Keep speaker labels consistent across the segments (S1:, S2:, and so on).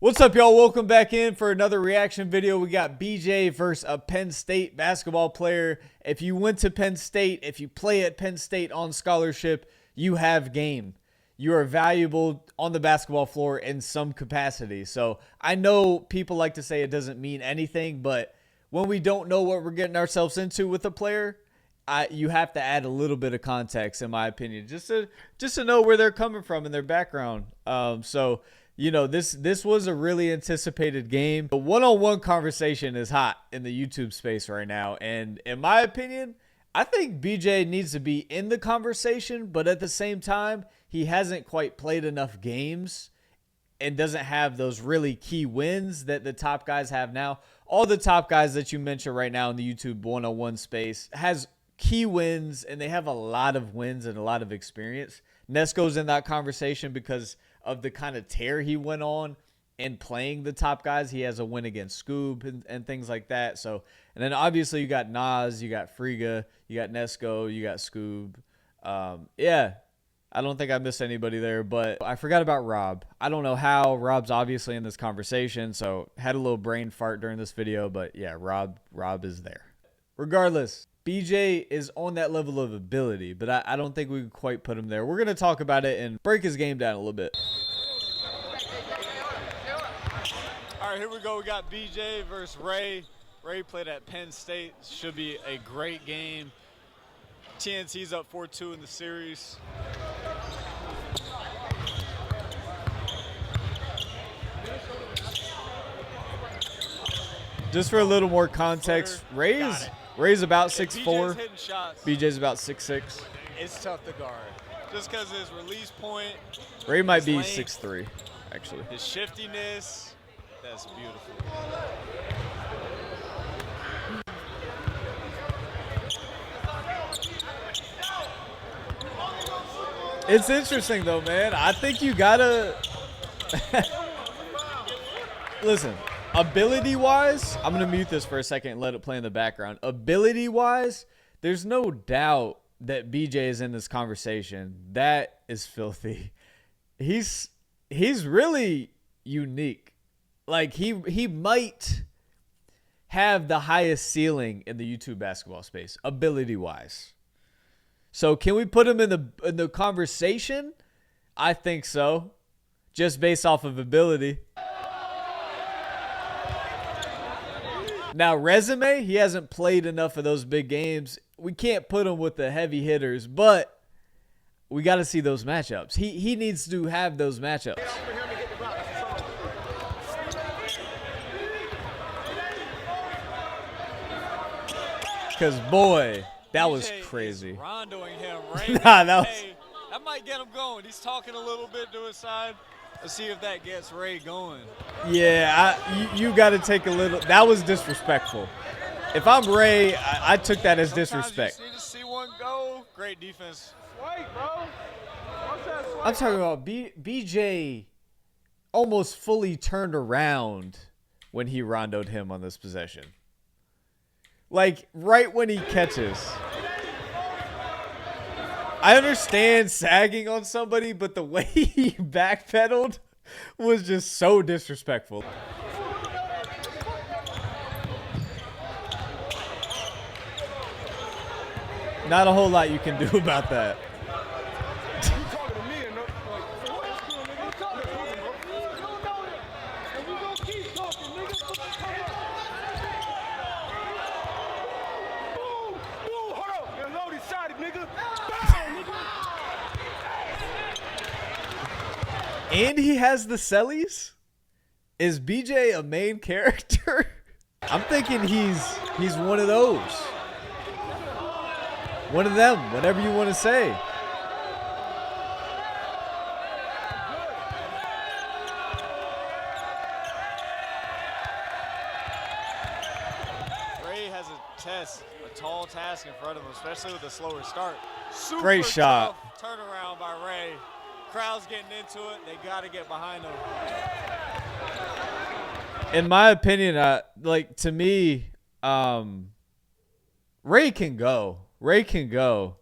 S1: What's up, y'all? Welcome back in for another reaction video. We got BJ versus a Penn State basketball player. If you went to Penn State, if you play at Penn State on scholarship, you have game. You are valuable on the basketball floor in some capacity. So I know people like to say it doesn't mean anything, but when we don't know what we're getting ourselves into with a player, you have to add a little bit of context, in my opinion, just to know where they're coming from and their background. You know, this was a really anticipated game. The one-on-one conversation is hot in the YouTube space right now. And in my opinion, I think BJ needs to be in the conversation, but at the same time, he hasn't quite played enough games and doesn't have those really key wins that the top guys have now. All the top guys that you mentioned right now in the YouTube one-on-one space has key wins, and they have a lot of wins and a lot of experience. Nesco's in that conversation because of the kind of tear he went on in playing the top guys. He has a win against Scoob and things like that. So, and then obviously you got Nas, you got Friga, you got Nesco, you got Scoob. Yeah, I don't think I missed anybody there, but I forgot about Rob. I don't know how. Rob's obviously in this conversation, so had a little brain fart during this video, but yeah, Rob is there. Regardless, BJ is on that level of ability, but I don't think we could quite put him there. We're going to talk about it and break his game down a little bit. All right, here we go. We got BJ versus Ray. Ray played at Penn State. Should be a great game. TNT's up 4-2 in the series. Just for a little more context, Ray's about 6'4". BJ's about 6'6".
S2: It's tough to guard. Just because his release point.
S1: Ray might be 6'3", actually.
S2: His shiftiness. That's beautiful.
S1: It's interesting, though, man. I think you gotta... Listen, ability-wise, I'm going to mute this for a second and let it play in the background. Ability-wise, there's no doubt that BJ is in this conversation. That is filthy. He's really unique. Like, he might have the highest ceiling in the YouTube basketball space, ability-wise. So can we put him in the conversation? I think so, just based off of ability. Now, resume, he hasn't played enough of those big games. We can't put him with the heavy hitters, but we got to see those matchups. He needs to have those matchups. Because, boy, that was crazy.
S2: Rondoing him,
S1: That
S2: might get him going. He's talking a little bit to his side. Let's see if that gets Ray going.
S1: Yeah, you got to take a little. That was disrespectful. If I'm Ray, I took that as disrespect.
S2: You just need to see one go. Great defense.
S3: Swipe, bro.
S1: I'm talking about BJ almost fully turned around when he rondoed him on this possession. Like, right when he catches. I understand sagging on somebody, but the way he backpedaled was just so disrespectful. Not a whole lot you can do about that. And he has the cellies? Is BJ a main character? I'm thinking he's one of those. One of them, whatever you want to say.
S2: Ray has a tall task in front of him, especially with a slower start. Super
S1: Great shot.
S2: Tough turnaround by Ray. Crowd's getting into it. They got to get behind him.
S1: In my opinion, like, to me, Ray can go. Ray can go.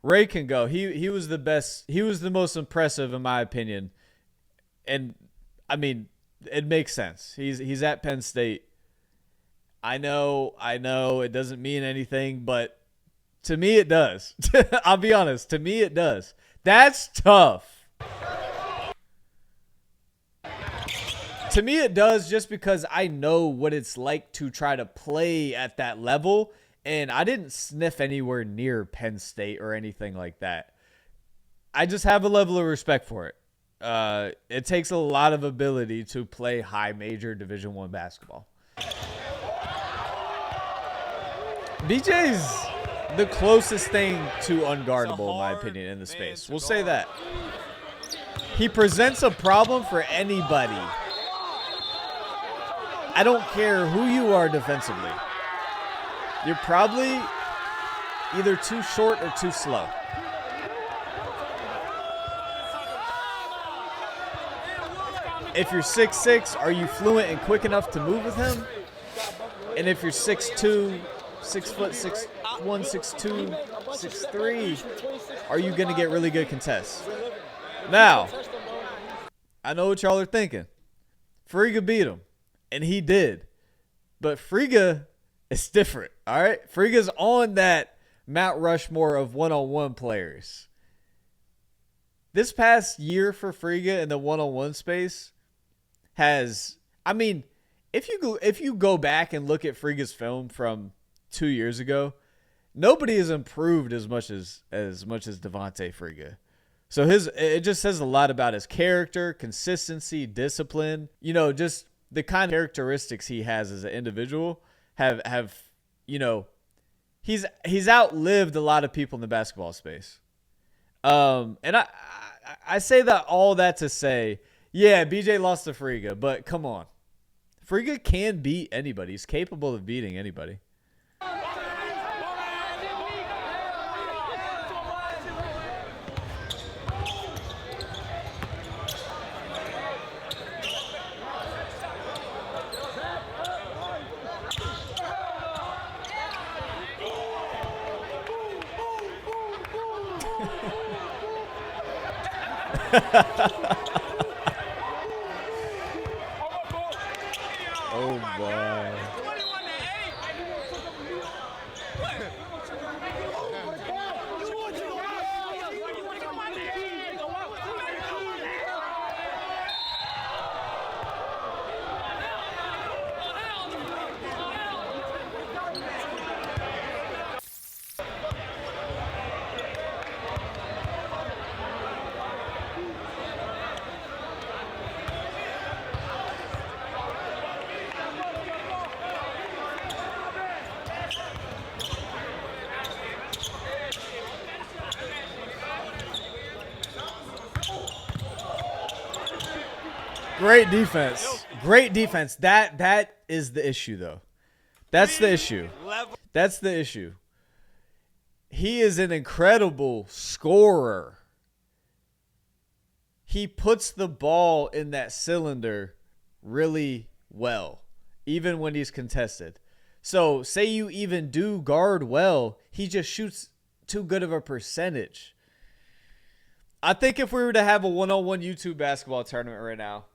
S1: Ray can go. He was the best. He was the most impressive, in my opinion, And I mean, it makes sense. He's at Penn State. I know it doesn't mean anything, but to me it does. I'll be honest. To me it does. That's tough. To me it does, just because I know what it's like to try to play at that level, and I didn't sniff anywhere near Penn State or anything like that. I just have a level of respect for it. It takes a lot of ability to play high major Division I basketball. BJ's the closest thing to unguardable, in my opinion, in the space. We'll say that. He presents a problem for anybody. I don't care who you are defensively. You're probably either too short or too slow. If you're 6'6", are you fluent and quick enough to move with him? And if you're 6'2", 6 foot 6'1", 6'2", 6'3", are you going to get really good contests? Now, I know what y'all are thinking. Friga beat him, and he did. But Friga is different, all right? Friga's on that Mount Rushmore of one-on-one players. This past year for Friga in the one-on-one space has, I mean, if you go back and look at Friga's film from 2 years ago, nobody has improved as much as Devontae Friga. So it just says a lot about his character, consistency, discipline. You know, just the kind of characteristics he has as an individual have you know, he's outlived a lot of people in the basketball space. And I say that all that to say, yeah, BJ lost to Friga, but come on. Friga can beat anybody. He's capable of beating anybody. Oh boy. Great defense. Great defense. That is the issue, though. That's the issue. That's the issue. He is an incredible scorer. He puts the ball in that cylinder really well, even when he's contested. So say you even do guard well, he just shoots too good of a percentage. I think if we were to have a one-on-one YouTube basketball tournament right now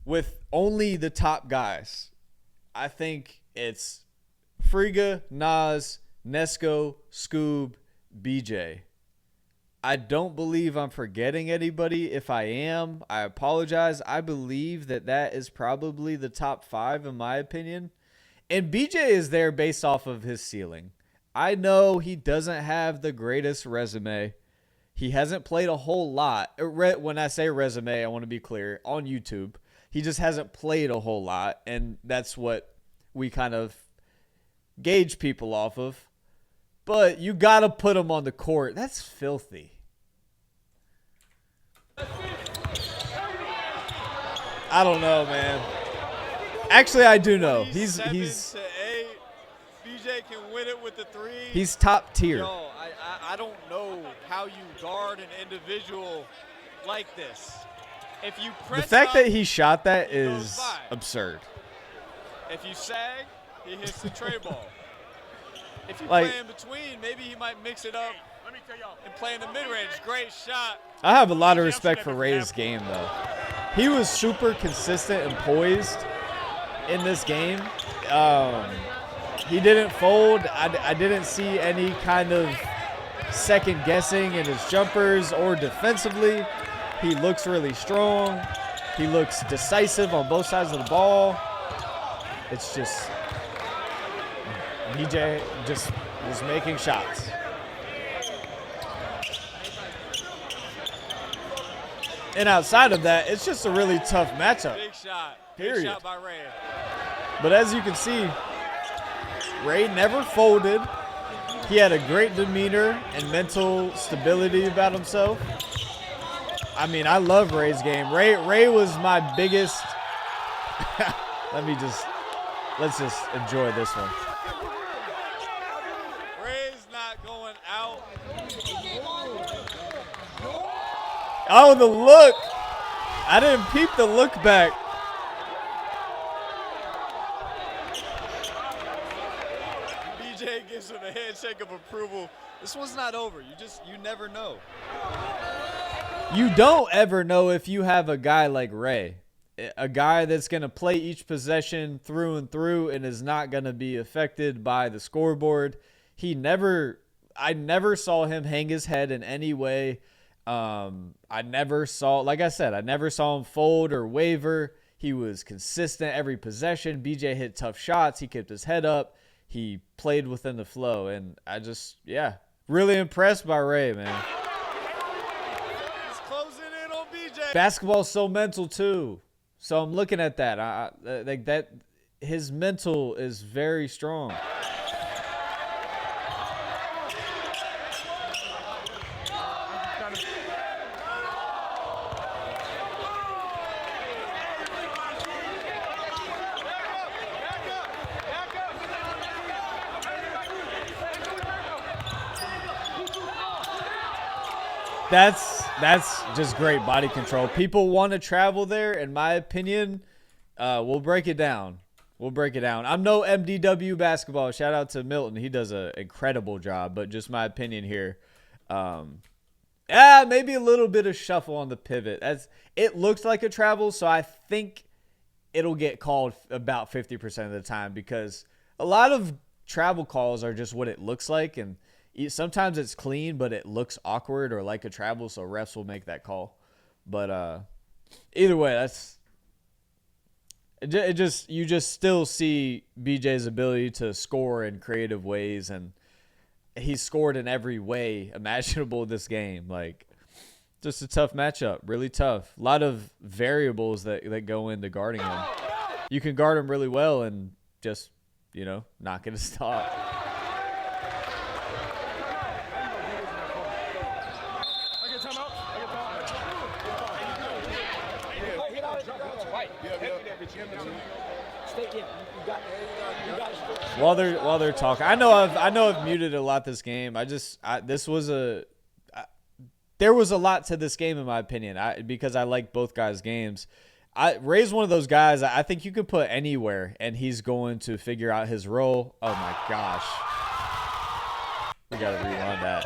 S1: with only the top guys, I think it's Friga, Nas, Nesco, Scoob, BJ. I don't believe I'm forgetting anybody. If I am, I apologize. I believe that is probably the top 5 in my opinion. And BJ is there based off of his ceiling. I know he doesn't have the greatest resume. He hasn't played a whole lot. When I say resume, I want to be clear. On YouTube, he just hasn't played a whole lot. And that's what we kind of gauge people off of. But you got to put him on the court. That's filthy. I don't know, man. Actually, I do know. He's
S2: BJ can win it with the 3.
S1: He's top tier.
S2: Yo, I don't know how you guard an individual like this. If you press
S1: the fact
S2: up,
S1: that he shot that is absurd.
S2: If you sag, he hits the tray ball. If you
S1: Like,
S2: play in between, maybe he might mix it up and play in the mid-range. Great shot.
S1: I have a lot of respect for Ray's game, though. he was super consistent and poised in this game. He didn't fold. I didn't see any kind of second guessing in his jumpers or defensively. He looks really strong. He looks decisive on both sides of the ball. It's just BJ just was making shots. And outside of that, it's just a really tough matchup.
S2: Big shot.
S1: Period.
S2: Big shot by Ray.
S1: But as you can see, Ray never folded. He had a great demeanor and mental stability about himself. I mean, I love Ray's game. Ray was my biggest. Let's just enjoy this one.
S2: Ray's not going out.
S1: Oh, the look. I didn't peep the look back.
S2: BJ gives him a handshake of approval. This one's not over. You never know.
S1: You don't ever know if you have a guy like Ray. A guy that's going to play each possession through and through and is not going to be affected by the scoreboard. I never saw him hang his head in any way. I never saw him fold or waver. He was consistent every possession. BJ hit tough shots. He kept his head up. He played within the flow. And really impressed by Ray, man.
S2: He's closing in on BJ.
S1: Basketball's so mental too. So I'm looking at that. His mental is very strong. That's just great body control. People want to travel there, in my opinion. We'll break it down. I'm no MDW basketball. Shout out to Milton. He does an incredible job, but just my opinion here. Maybe a little bit of shuffle on the pivot. It looks like a travel, so I think it'll get called about 50% of the time because a lot of travel calls are just what it looks like, and sometimes it's clean, but it looks awkward or like a travel, so refs will make that call. But either way, you just still see BJ's ability to score in creative ways, and he's scored in every way imaginable this game. Like, just a tough matchup, really tough. A lot of variables that go into guarding him. You can guard him really well and just, not going to stop. While they're talking, I know I've muted a lot this game. There was a lot to this game in my opinion. Because I like both guys' games. Ray's one of those guys I think you could put anywhere and he's going to figure out his role. Oh my gosh, we gotta rewind that.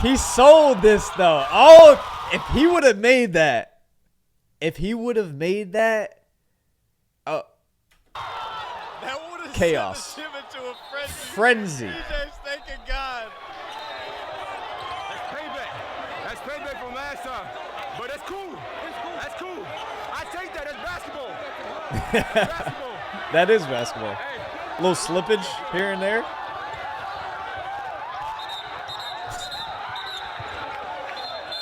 S1: He sold this though. Oh, if he would have made that.
S2: That would have
S1: chaos.
S2: sent him into a
S1: Frenzy.
S2: BJ's thanking God.
S3: That's payback from last time. But that's cool. That's cool. I take that as basketball. Basketball.
S1: That is basketball. A little slippage here and there.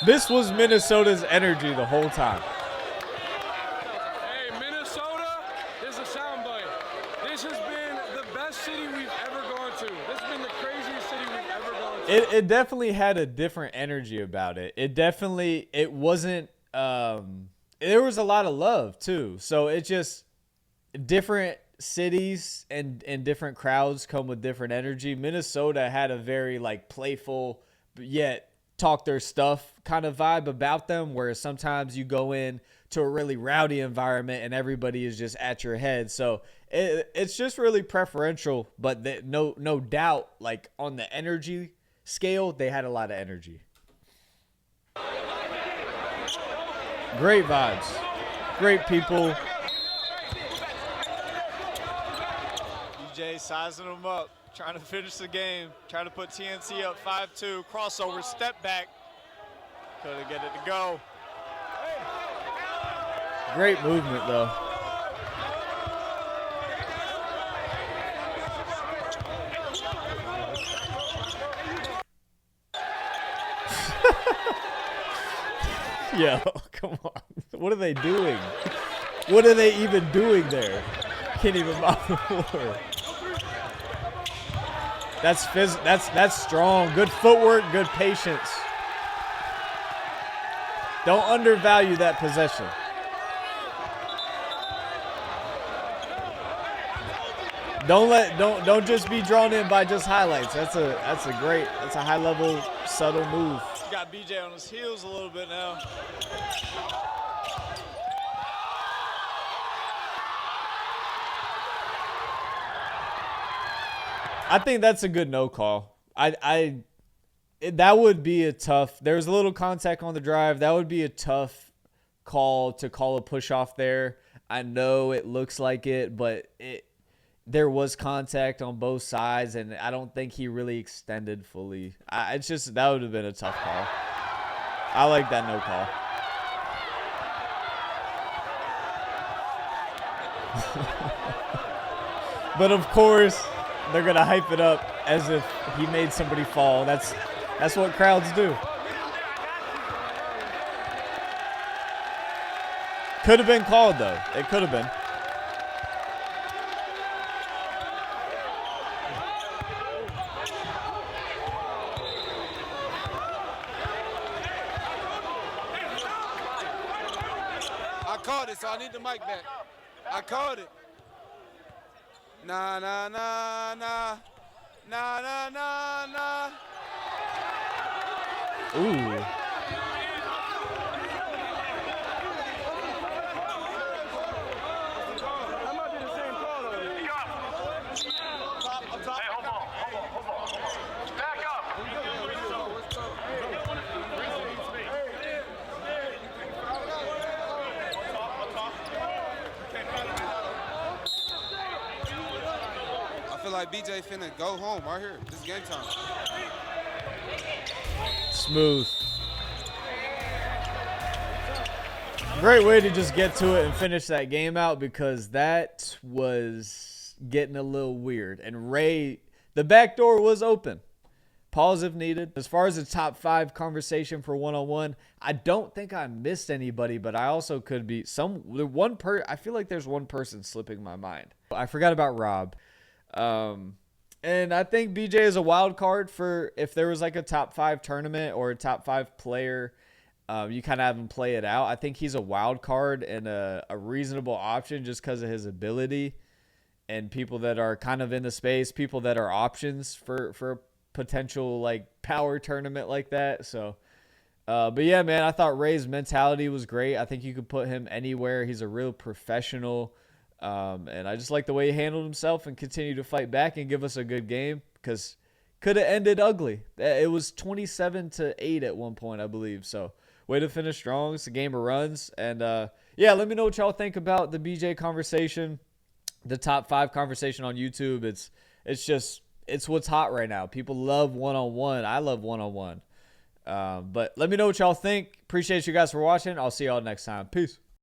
S1: This was Minnesota's energy the whole time.
S3: Hey, Minnesota, this is a soundbite. This has been the best city we've ever gone to. This has been the craziest city we've ever gone to.
S1: It definitely had a different energy about it. It wasn't, there was a lot of love too. So it just, different cities and different crowds come with different energy. Minnesota had a very playful, yet talk their stuff kind of vibe about them, whereas sometimes you go in to a really rowdy environment and everybody is just at your head. So it's just really preferential, but no doubt, on the energy scale, they had a lot of energy. Great vibes. Great people.
S2: BJ sizing them up, trying to finish the game, trying to put TNC up 5-2. Crossover, step back. Couldn't get it to go.
S1: Great movement, though. Yo, come on. What are they doing? What are they even doing there? Can't even mop the floor. That's strong. Good footwork, good patience. Don't undervalue that possession. Don't just be drawn in by just highlights. That's a high level subtle move.
S2: Got BJ on his heels a little bit now.
S1: I think that's a good no call. That would be a tough. There's a little contact on the drive. That would be a tough call to call a push off there. I know it looks like it, but there was contact on both sides, and I don't think he really extended fully. It's just that would have been a tough call. I like that no call. But of course, they're gonna hype it up as if he made somebody fall. That's what crowds do. Could have been called though. It could have been.
S4: I caught it, so I need the mic back. I caught it. Nah, nah, nah, nah. Nah, nah, nah, nah.
S1: Ooh.
S3: That might be the same call though.
S5: Hey, hold on. Back up.
S4: I feel like BJ finna go home right here. This is game time.
S1: Smooth. Great way to just get to it and finish that game out, because that was getting a little weird. And Ray, the back door was open. Pause if needed. As far as the top 5 conversation for one-on-one, I don't think I missed anybody, but I also could be I feel like there's one person slipping my mind. I forgot about Rob. And I think BJ is a wild card for if there was like a top 5 tournament or a top 5 player. You kind of have him play it out. I think he's a wild card and a reasonable option just because of his ability and people that are kind of in the space, people that are options for a potential like power tournament like that. So, but yeah, man, I thought Ray's mentality was great. I think you could put him anywhere. He's a real professional. And I just like the way he handled himself and continued to fight back and give us a good game, because could have ended ugly. It was 27-8 at one point, I believe. So way to finish strong. It's a game of runs. And yeah, let me know what y'all think about the BJ conversation, the top 5 conversation on YouTube. It's what's hot right now. People love one-on-one. I love one-on-one. But let me know what y'all think. Appreciate you guys for watching. I'll see y'all next time. Peace.